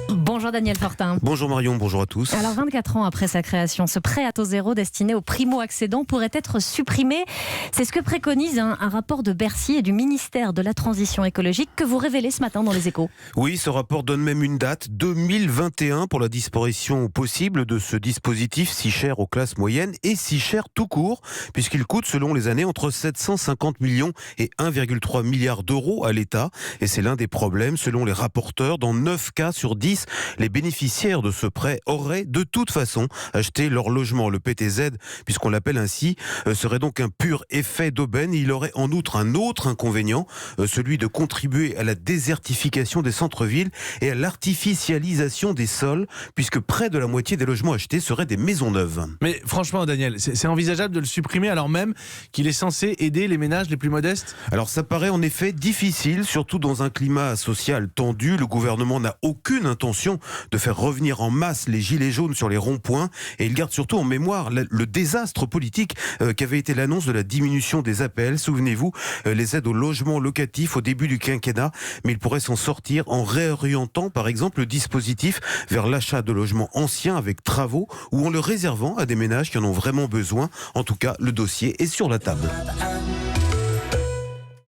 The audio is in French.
Bonjour Daniel Fortin. Bonjour Marion, bonjour à tous. Alors 24 ans après sa création, ce prêt à taux zéro destiné aux primo-accédants pourrait être supprimé. C'est ce que préconise un rapport de Bercy et du ministère de la Transition écologique que vous révélez ce matin dans Les Échos. Oui, ce rapport donne même une date, 2021, pour la disparition possible de ce dispositif si cher aux classes moyennes et si cher tout court, puisqu'il coûte selon les années entre 750 millions et 1,3 milliard d'euros à l'État. Et c'est l'un des problèmes, selon les rapporteurs, dans 9 cas sur 10, les bénéficiaires de ce prêt auraient de toute façon acheté leur logement. Le PTZ, puisqu'on l'appelle ainsi, serait donc un pur effet d'aubaine. Il aurait en outre un autre inconvénient, celui de contribuer à la désertification des centres-villes et à l'artificialisation des sols, puisque près de la moitié des logements achetés seraient des maisons neuves. Mais franchement, Daniel, c'est envisageable de le supprimer alors même qu'il est censé aider les ménages les plus modestes ? Alors ça paraît en effet difficile, surtout dans un climat social tendu. Le gouvernement n'a aucune intention de faire revenir en masse les gilets jaunes sur les ronds-points, et il garde surtout en mémoire le désastre politique qu'avait été l'annonce de la diminution des APL. Souvenez-vous, les aides au logement locatif au début du quinquennat, mais il pourrait s'en sortir en réorientant par exemple le dispositif vers l'achat de logements anciens avec travaux ou en le réservant à des ménages qui en ont vraiment besoin. En tout cas, le dossier est sur la table.